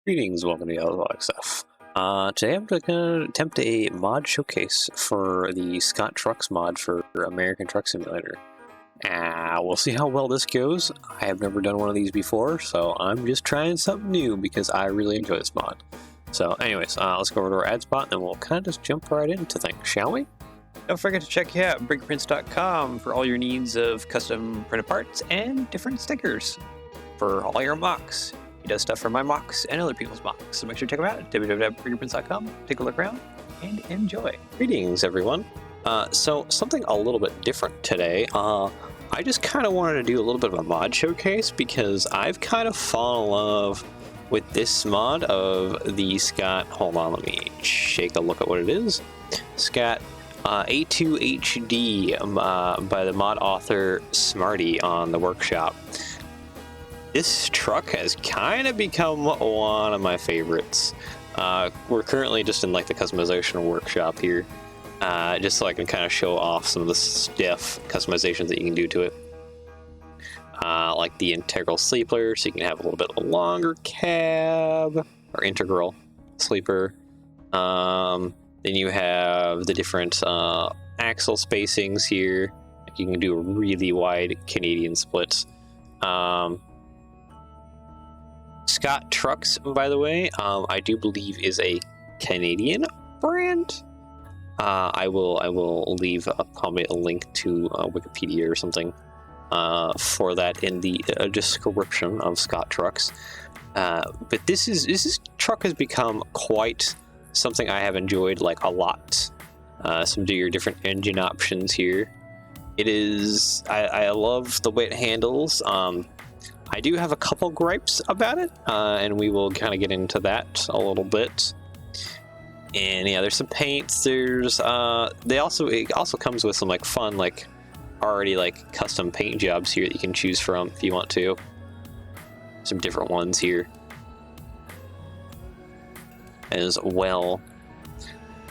Greetings, welcome to Yellow XF. Today I'm going to attempt a mod showcase for the Scot Trucks mod for American Truck Simulator. We'll see how well this goes. I have never done one of these before, so I'm just trying something new because I really enjoy this mod. So anyways, let's go over to our ad spot and then we'll kind of just jump right into things, shall we? Don't forget to check out brickprints.com for all your needs of custom printed parts and different stickers for all your mocks. He does stuff for my mocks and other people's mocks, so make sure to check them out at www.brickprints.com. Take a look around and enjoy. Greetings, everyone. So something a little bit different today. I just kind of wanted to do a little bit of a mod showcase because I've kind of fallen in love with this mod of the Scot. Hold on, let me take a look at what it is. Scot A2HD by the mod author Smarty on the workshop. This truck has kind of become one of my favorites. We're currently just in like the customization workshop here, just so I can kind of show off some of the stiff customizations that you can do to it. Like the integral sleeper, so you can have a little bit of a longer cab, or integral sleeper. Then you have the different axle spacings here. You can do a really wide Canadian split. Scot Trucks, by the way, I do believe is a Canadian brand. I will leave probably a link to Wikipedia or something for that in the description of Scot Trucks. But this truck has become quite something I have enjoyed like a lot. Some of your different engine options here. It is I love the way it handles. I do have a couple gripes about it, and we will kind of get into that a little bit. And yeah, there's some paints. There's it also comes with some like fun like already like custom paint jobs here that you can choose from if you want to. Some different ones here as well.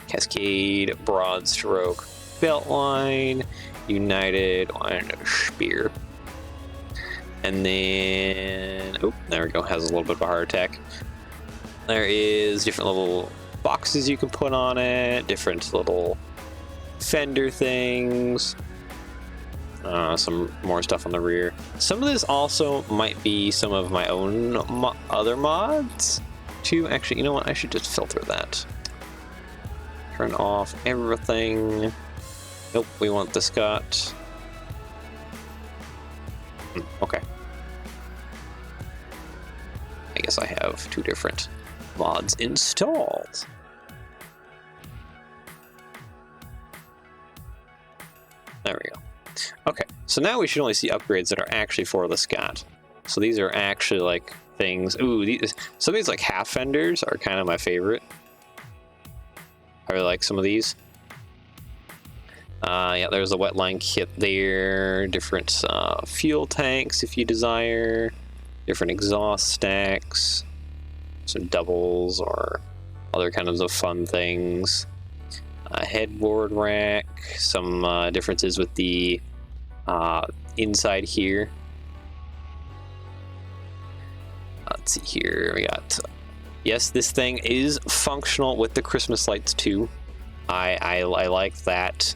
Cascade, broad stroke, Beltline, United, and Spear. And then, oh, there we go, has a little bit of a heart attack. There is different little boxes you can put on it, different little fender things, some more stuff on the rear. Some of this also might be some of my own other mods too. Actually, you know what, I should just filter that. Turn off everything. Nope, we want the Scot. Okay. I guess I have two different mods installed. There we go. Okay, so now we should only see upgrades that are actually for the Scot. So these are actually like things. Ooh, some of these like half fenders are kind of my favorite. I really like some of these. Yeah, there's a wetline kit there, different fuel tanks if you desire, different exhaust stacks, some doubles or other kinds of fun things. Headboard rack, some differences with the inside here. Let's see here, we got, yes, this thing is functional with the Christmas lights too. I like that.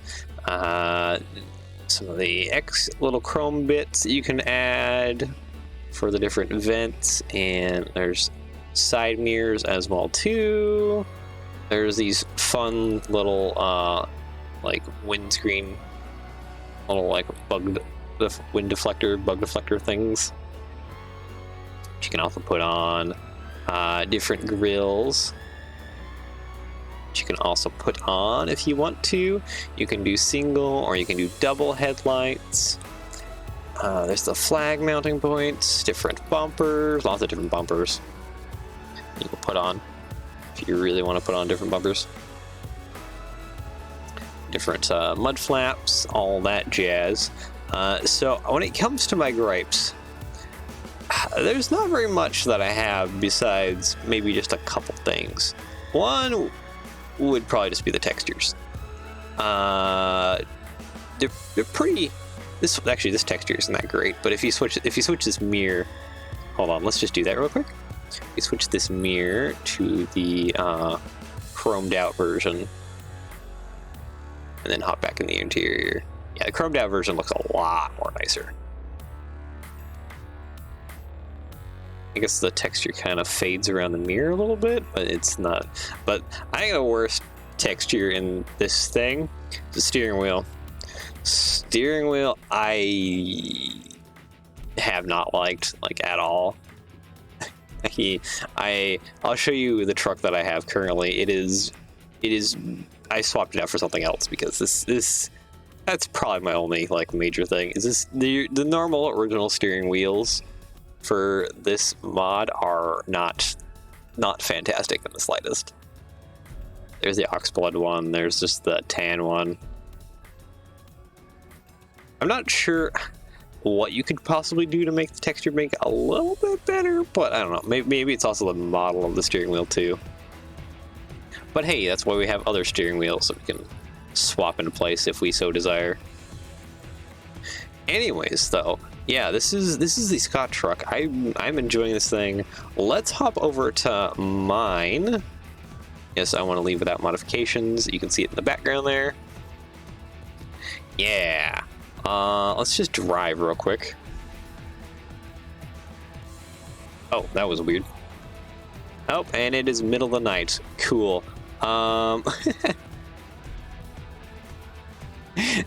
Some of the little chrome bits that you can add for the different vents, and there's side mirrors as well too. There's these fun little like windscreen, little like wind deflector things. You can also put on different grills. You can also put on if you want to. You can do single or you can do double headlights. There's the flag mounting points, different bumpers, lots of different bumpers you can put on if you really want to put on different bumpers. Different mud flaps, all that jazz. So when it comes to my gripes, there's not very much that I have besides maybe just a couple things. One would probably just be the textures. They're pretty. This texture isn't that great, but if you switch this mirror, hold on, let's just do that real quick. we switch this mirror to the chromed out version, and then hop back in the interior. Yeah, the chromed out version looks a lot more nicer. I guess the texture kind of fades around the mirror a little bit, but it's not. But I think the worst texture in this thing is the steering wheel. Steering wheel, I have not liked, like, at all. I'll show you the truck that I have currently. It is. I swapped it out for something else because that's probably my only like major thing. Is this the normal original steering wheels for this mod are not fantastic in the slightest. There's the Oxblood one, there's just the tan one. I'm not sure what you could possibly do to make the texture make it a little bit better, but I don't know, maybe it's also the model of the steering wheel too. But hey, that's why we have other steering wheels that we can swap into place if we so desire. Anyways, though, yeah, this is the Scot truck. I'm enjoying this thing. Let's hop over to mine. Yes, I want to leave without modifications. You can see it in the background there. Yeah. Let's just drive real quick. Oh, that was weird. Oh, and it is middle of the night. Cool.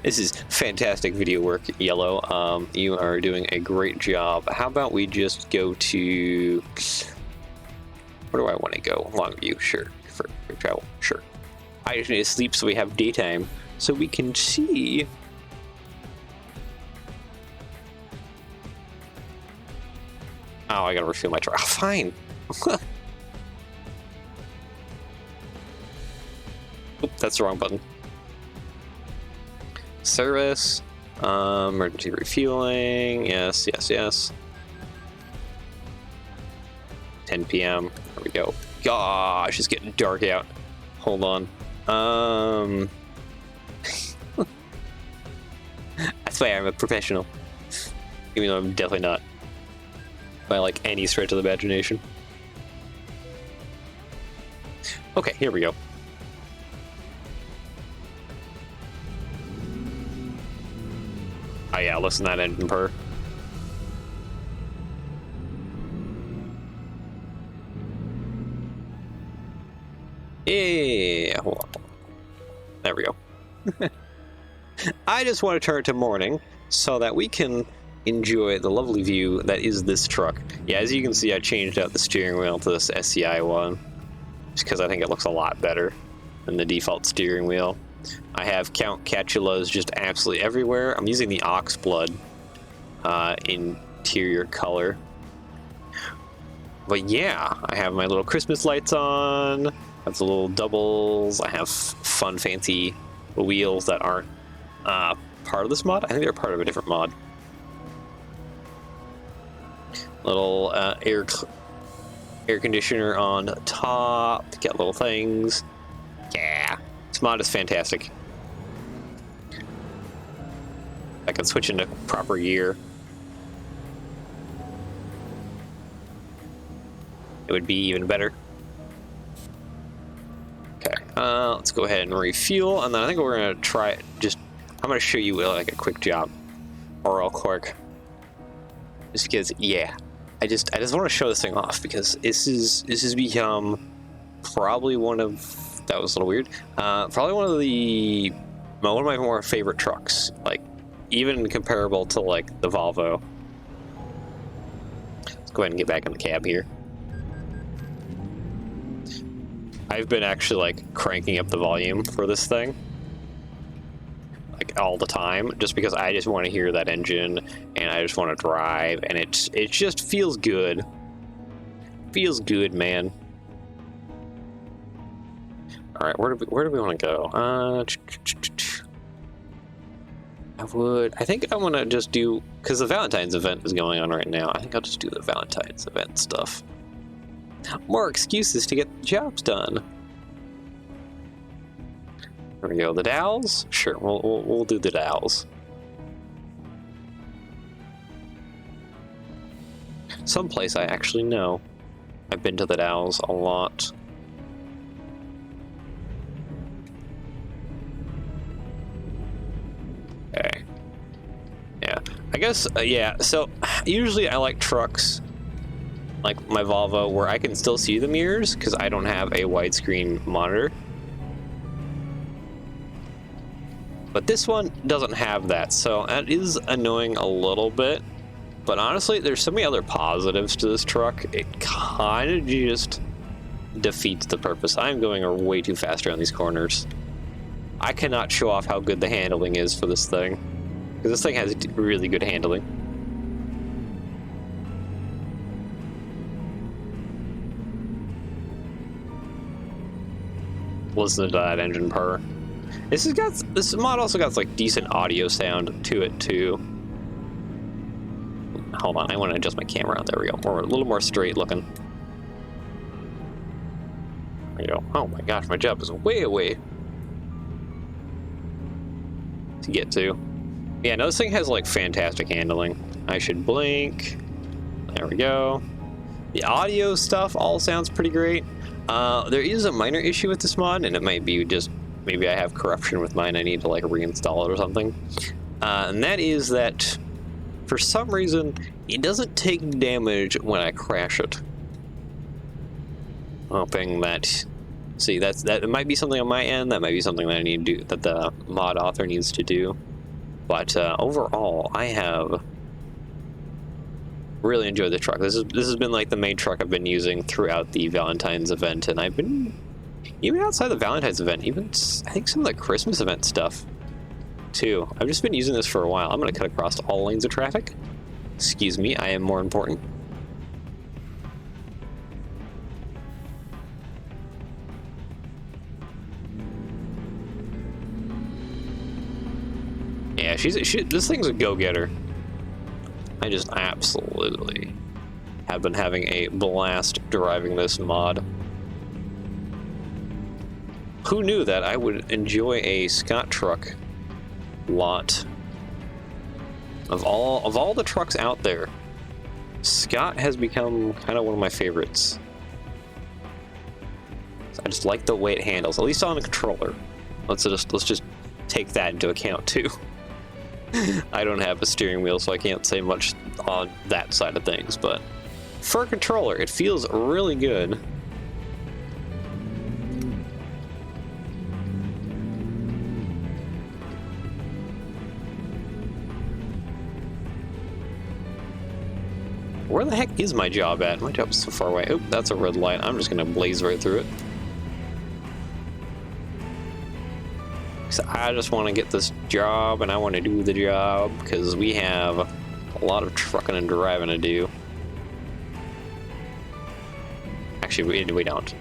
This is fantastic video work, Yellow. You are doing a great job. How about we just go to... Where do I want to go? Longview, sure. For travel, sure. I just need to sleep so we have daytime, so we can see... Oh, I gotta refuel my truck. Oh, fine. Oop, that's the wrong button. Service, emergency refueling, yes. 10 p.m. There we go. Gosh, it's getting dark out. Hold on. That's why I'm a professional. Even though I'm definitely not. By like any stretch of the imagination. Okay, here we go. Oh yeah, listen to that engine purr. Yeah, hold on. There we go. I just want to turn it to morning so that we can enjoy the lovely view that is this truck. Yeah, as you can see, I changed out the steering wheel to this SCI one just because I think it looks a lot better than the default steering wheel. I have Count Catulas just absolutely everywhere. I'm using the Oxblood interior color. But yeah, I have my little Christmas lights on. I have the little doubles. I have fun, fancy wheels that aren't part of this mod. I think they're part of a different mod. Little air conditioner on top. Get little things. Yeah, this mod is fantastic. I can switch into proper gear. It would be even better. Okay, let's go ahead and refuel, and then I think we're gonna try it. I'm gonna show you like a quick job, or real quick, just because. Yeah, I just want to show this thing off because this has become probably one of. That was a little weird. Probably one of my more favorite trucks. Like even comparable to like the Volvo. Let's go ahead and get back in the cab here. I've been actually like cranking up the volume for this thing like all the time just because I just want to hear that engine and I just want to drive, and it just feels good. Feels good, man. All right, where do we want to go? I think I want to just do, because the Valentine's event is going on right now. I think I'll just do the Valentine's event stuff. More excuses to get the jobs done. There we go. The dowels? Sure, we'll do the dowels. Someplace I actually know. I've been to the Dalles a lot. Okay. Yeah, I guess, yeah, so usually I like trucks, like my Volvo, where I can still see the mirrors because I don't have a widescreen monitor. But this one doesn't have that, so that is annoying a little bit. But honestly, there's so many other positives to this truck, it kind of just defeats the purpose. I'm going way too fast around these corners. I cannot show off how good the handling is for this thing, because this thing has really good handling. Listen to that engine purr. This mod also got like decent audio sound to it too. Hold on, I want to adjust my camera. There we go. We're a little more straight looking. There we go. Oh my gosh, my job is way away to get to. Yeah, no, this thing has like fantastic handling. I should blink. There we go. The audio stuff all sounds pretty great. There is a minor issue with this mod, and it might be just maybe I have corruption with mine. I need to like reinstall it or something. And that is that for some reason it doesn't take damage when I crash it. Hoping that, see, that might be something on my end. That might be something that I need to do, that the mod author needs to do. But overall, I have really enjoyed the truck. This has been like the main truck I've been using throughout the Valentine's event, and I've been even outside the Valentine's event, even I think some of the Christmas event stuff too. I've just been using this for a while. I'm going to cut across all lanes of traffic. Excuse me, I am more important. Yeah, this thing's a go-getter. I just absolutely have been having a blast driving this mod. Who knew that I would enjoy a Scot truck lot? Of all the trucks out there, Scot has become kind of one of my favorites. I just like the way it handles, at least on a controller. Let's just take that into account too. I don't have a steering wheel, so I can't say much on that side of things, but for a controller, it feels really good. Where the heck is my job at? My job's so far away. Oh, that's a red light. I'm just gonna blaze right through it. So I just want to get this job, and I want to do the job because we have a lot of trucking and driving to do. Actually, we don't.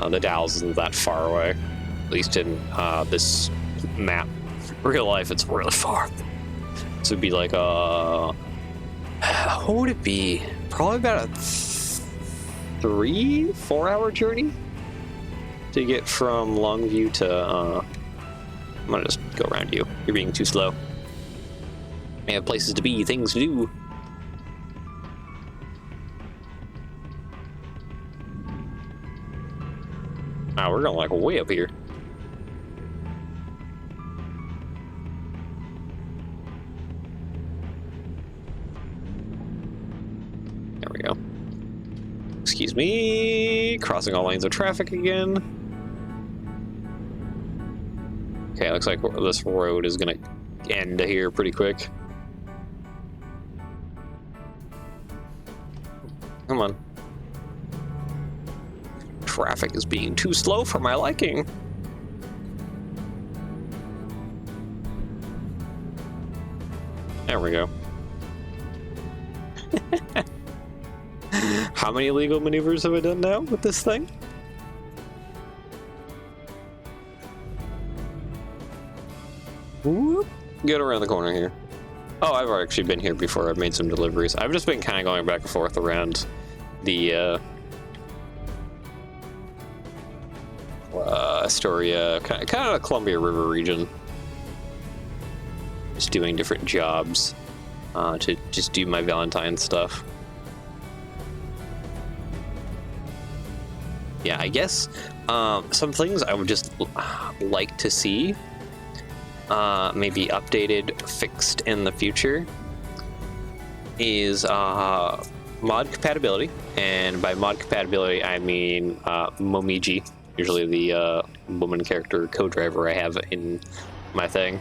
The Dalles isn't that far away, at least in this map. Real life, it's really far. So it'd be like what would it be? Probably about a 3-4 hour journey to get from Longview to I'm gonna just go around you. You're being too slow. I have places to be, things to do. Wow, we're going like way up here. There we go. Excuse me, crossing all lanes of traffic again. Okay, looks like this road is gonna end here pretty quick. Come on. Traffic is being too slow for my liking. There we go. How many illegal maneuvers have I done now with this thing? Whoop. Get around the corner here. Oh, I've actually been here before. I've made some deliveries. I've just been kind of going back and forth around the Astoria, kind of the Columbia River region. Just doing different jobs to just do my Valentine stuff. yeah, I guess some things I would just like to see maybe updated, fixed in the future is mod compatibility. And by mod compatibility, I mean Momiji, usually the woman character co-driver I have in my thing.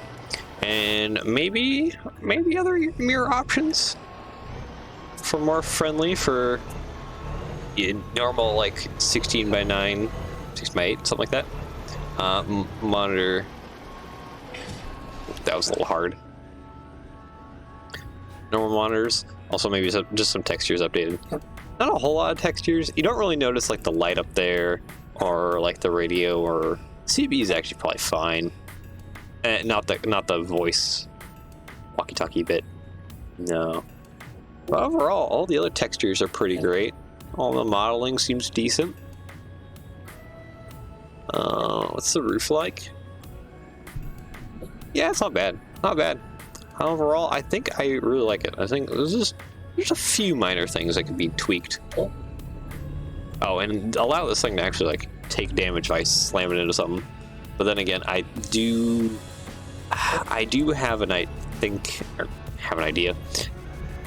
And maybe other mirror options for more friendly for normal, like 16 by 9, 6 by 8, something like that. Monitor. That was a little hard. Normal monitors. Also, maybe just some textures updated. Not a whole lot of textures. You don't really notice like the light up there, or like the radio, or CB is actually probably fine. Not the voice walkie-talkie bit. No. But overall, all the other textures are pretty great. All the modeling seems decent. What's the roof like? Yeah, it's not bad. Not bad. Overall, I think I really like it. I think there's a few minor things that could be tweaked. Oh, and allow this thing to actually like take damage if I slam it into something. But then again, I do have an idea.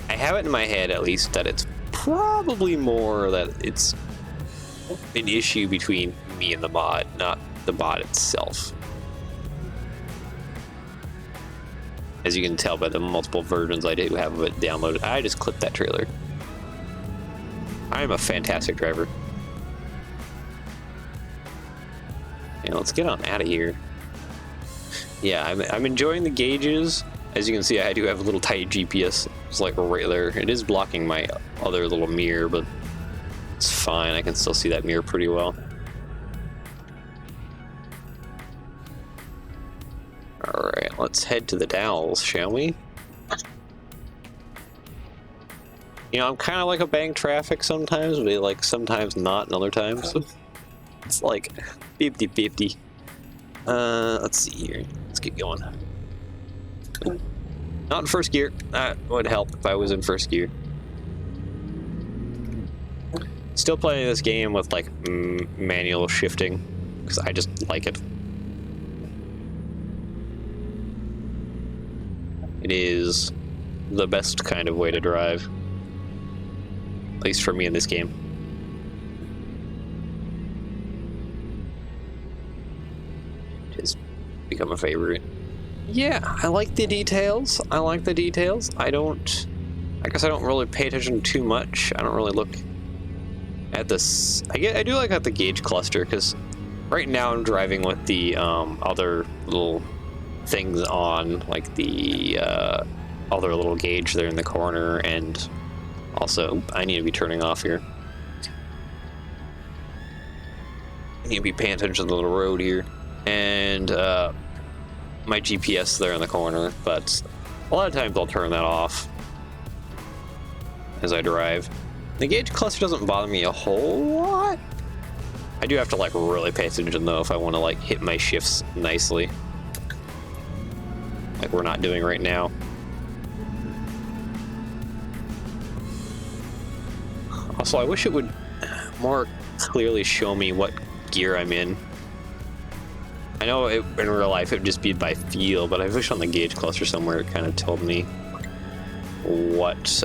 I have it in my head, at least, that it's probably more that it's an issue between me and the mod, not the mod itself. As you can tell by the multiple versions I do have of it downloaded. I just clipped that trailer. I am a fantastic driver. Yeah, let's get on out of here. Yeah, I'm enjoying the gauges. As you can see, I do have a little tiny GPS. It's like right there. It is blocking my other little mirror, but it's fine. I can still see that mirror pretty well. Alright, let's head to the Dowels, shall we? You know, I'm kind of like a bank traffic sometimes, but like sometimes not and other times. It's like 50-50. Let's see here. Let's get going. Not in first gear. That would help if I was in first gear. Still playing this game with like manual shifting because I just like it. It is the best kind of way to drive. At least for me in this game. It has become a favorite. Yeah, I like the details. I guess I don't really pay attention too much. I don't really look at this. I do like at the gauge cluster, because right now I'm driving with the other little things on, like the other little gauge there in the corner, and also I need to be turning off here. I need to be paying attention to the road here, and my GPS there in the corner, but a lot of times I'll turn that off as I drive. The gauge cluster doesn't bother me a whole lot. I do have to like really pay attention though if I want to like hit my shifts nicely, like we're not doing right now. Also, I wish it would more clearly show me what gear I'm in. I know in real life it would just be by feel, but I wish on the gauge cluster somewhere it kind of told me what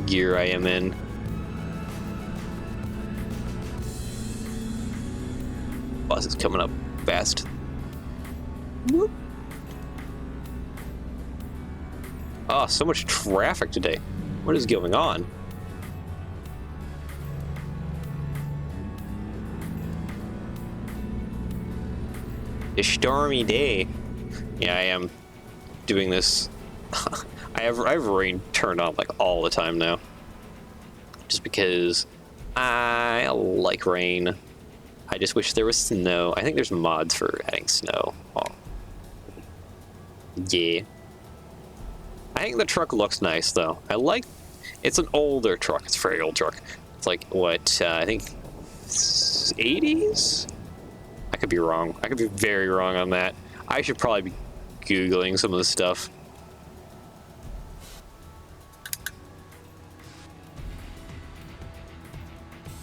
gear I am in. Bus is coming up fast. Whoop. Oh, so much traffic today. What is going on? A stormy day. Yeah, I am doing this. I have rain turned on like all the time now, just because I like rain. I just wish there was snow. I think there's mods for adding snow. Oh. Yeah. I think the truck looks nice though. It's an older truck. It's a very old truck. It's like what I think 80s. I could be wrong. I could be very wrong on that. I should probably be Googling some of this stuff.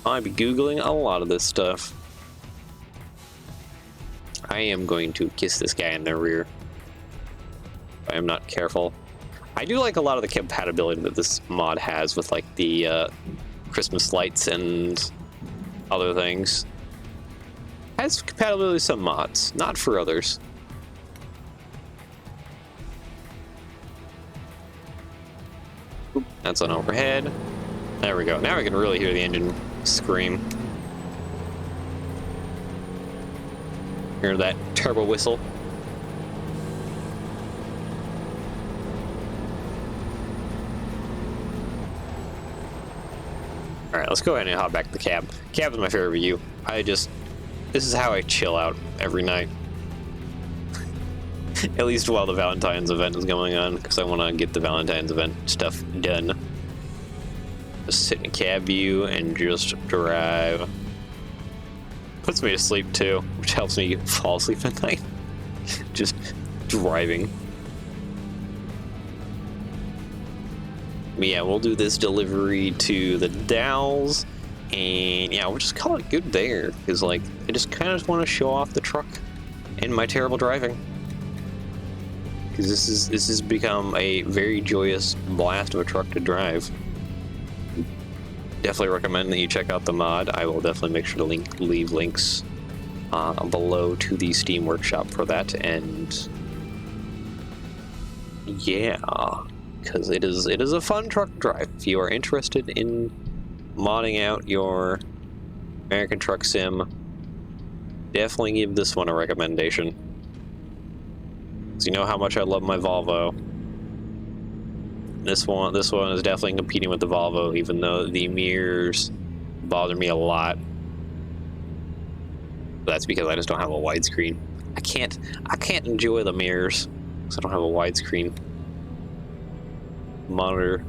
I'll be Googling a lot of this stuff. I am going to kiss this guy in the rear. I am not careful. I do like a lot of the compatibility that this mod has with like the Christmas lights and other things. It has compatibility with some mods, not for others. Oop, that's an overhead. There we go. Now we can really hear the engine scream. Hear that turbo whistle. All right, let's go ahead and hop back to the cab. Cab is my favorite view. This is how I chill out every night. At least while the Valentine's event is going on, because I want to get the Valentine's event stuff done. Just sit in a cab view and just drive. Puts me to sleep too, which helps me fall asleep at night. Just driving. Yeah, we'll do this delivery to the Dalles, and yeah, we'll just call it good there, because like I just kind of want to show off the truck and my terrible driving, because this has become a very joyous blast of a truck to drive. Definitely recommend that you check out the mod. I will definitely make sure to leave links below to the Steam Workshop for that, and yeah. Because it is a fun truck to drive. If you are interested in modding out your American Truck Sim, definitely give this one a recommendation. So you know how much I love my Volvo. This one is definitely competing with the Volvo, even though the mirrors bother me a lot. That's because I just don't have a widescreen. I can't enjoy the mirrors because I don't have a widescreen monitor.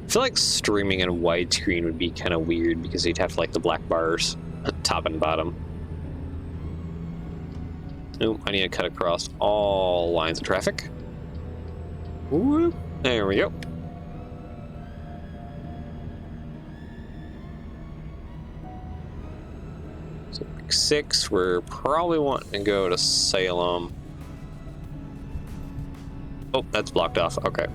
I feel like streaming in widescreen would be kind of weird because you'd have to like the black bars at top and bottom. Oh, I need to cut across all lines of traffic. Whoop, there we go. So 6, we're probably wanting to go to Salem. Oh, that's blocked off. Okay.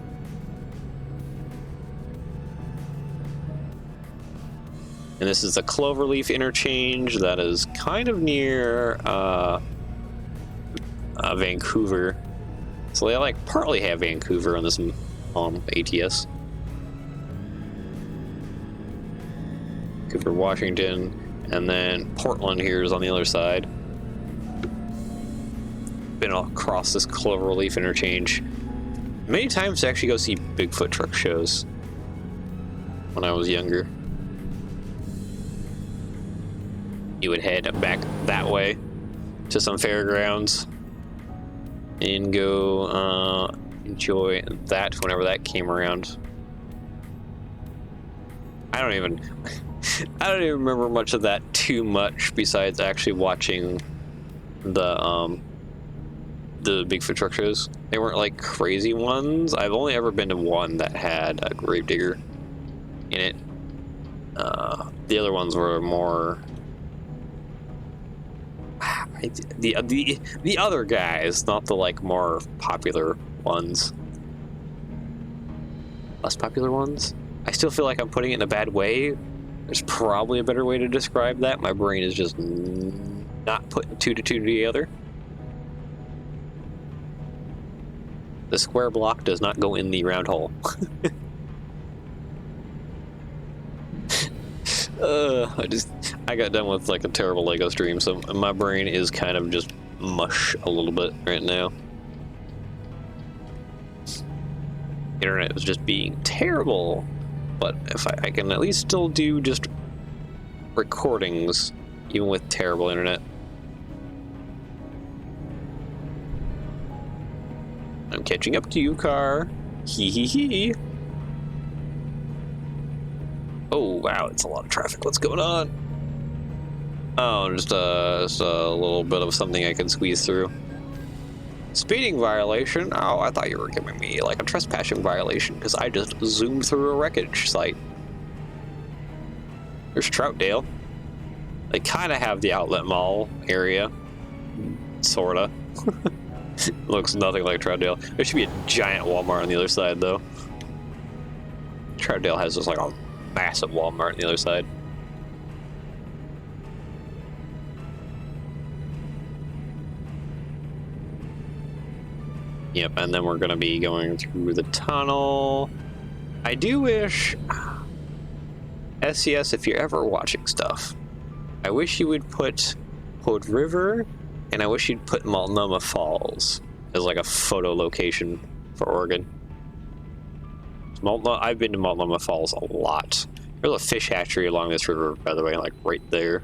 And this is the Cloverleaf interchange that is kind of near Vancouver. So they like partly have Vancouver on this ATS. Vancouver, Washington, and then Portland here is on the other side. Been across this Cloverleaf interchange many times to actually go see Bigfoot truck shows when I was younger. You would head back that way to some fairgrounds and go enjoy that whenever that came around. I don't even remember much of that too much besides actually watching the Bigfoot truck shows. They weren't like crazy ones. I've only ever been to one that had a gravedigger in it. The other ones were more the other guys, not the like more popular ones. Less popular ones? I still feel like I'm putting it in a bad way. There's probably a better way to describe that. My brain is just not putting two to two together. The square block does not go in the round hole. I got done with like a terrible Lego stream, so my brain is kind of just mush a little bit right now. Internet is just being terrible, but if I can at least still do just recordings, even with terrible internet. I'm catching up to you, car. Hee hee hee. Oh wow, it's a lot of traffic. What's going on? Oh, just a little bit of something I can squeeze through. Speeding violation? Oh, I thought you were giving me like a trespassing violation because I just zoomed through a wreckage site. There's Troutdale. They kind of have the outlet mall area. Sorta. Looks nothing like Troutdale. There should be a giant Walmart on the other side though. Troutdale has just like a massive Walmart on the other side. Yep, and then we're gonna be going through the tunnel. I do wish, SCS, if you're ever watching stuff, I wish you would put Hood River, and I wish you'd put Multnomah Falls as like a photo location for Oregon. I've been to Multnomah Falls a lot. There's a fish hatchery along this river, by the way, like right there.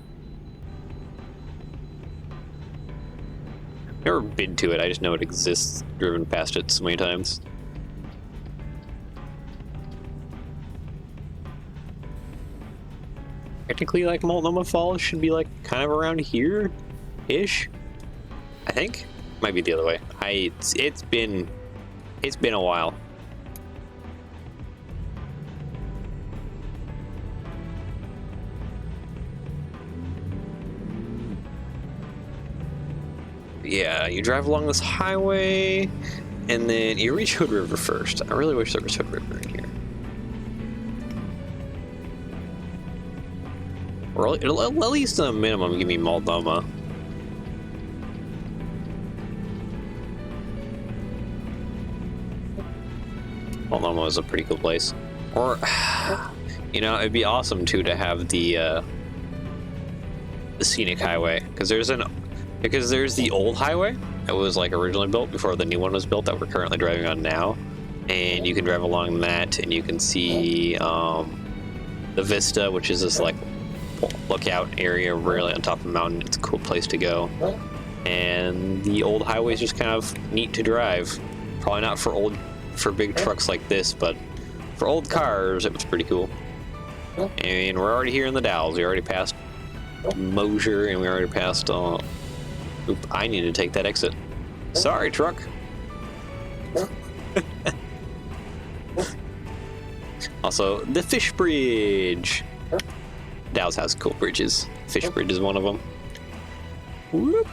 Never been to it, I just know it exists, driven past it so many times. Technically, like, Multnomah Falls should be, like, kind of around here-ish, I think. Might be the other way. It's been a while. Yeah, you drive along this highway, and then you reach Hood River first. I really wish there was Hood River in here. Or at least a minimum, give me Multnomah. Multnomah is a pretty cool place. Or, you know, it'd be awesome too to have the scenic highway, because there's the old highway that was like originally built before the new one was built that we're currently driving on now, and you can drive along that and you can see the vista, which is this like lookout area really on top of a mountain. It's a cool place to go, and the old highway is just kind of neat to drive. Probably not for big trucks like this, but for old cars it was pretty cool. And we're already here in the Dalles. We already passed Mosier, and we already passed oop, I need to take that exit. Sorry, truck. Also, the Fish Bridge. Dalles has cool bridges. Fish Bridge is one of them. Whoop.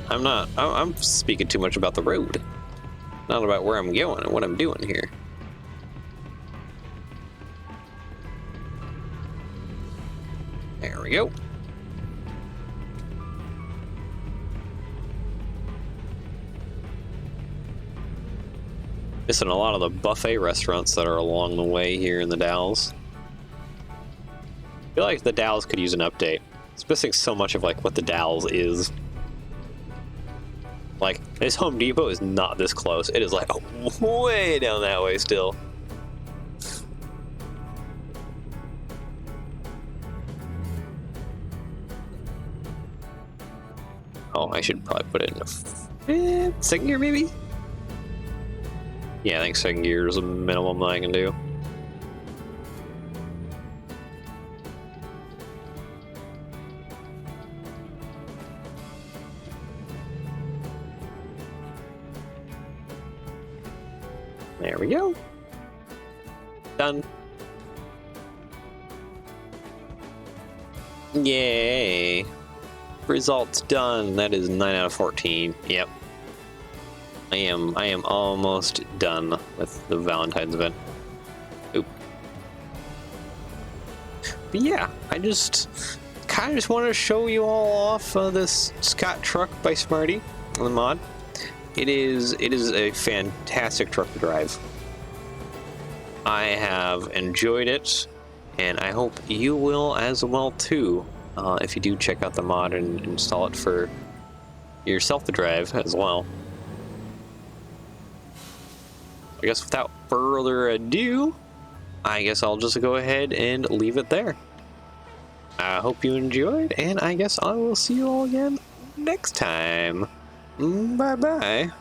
I'm speaking too much about the road. Not about where I'm going and what I'm doing here. There we go. Missing a lot of the buffet restaurants that are along the way here in the Dalles. I feel like the Dalles could use an update. It's missing so much of like what the Dalles is. Like, this Home Depot is not this close. It is like way down that way still. Oh, I should probably put it in a second gear maybe? Yeah, I think second gear is the minimum that I can do. There we go. Done. Yay. Results done. That is 9 out of 14. Yep. I am almost done with the Valentine's event. Oop. But yeah, I just kind of just wanted to show you all off this Scot truck by Smarty on the mod. It is a fantastic truck to drive. I have enjoyed it, and I hope you will as well too. If you do check out the mod and install it for yourself to drive as well. I guess without further ado, I guess I'll just go ahead and leave it there. I hope you enjoyed, and I guess I will see you all again next time. Bye-bye.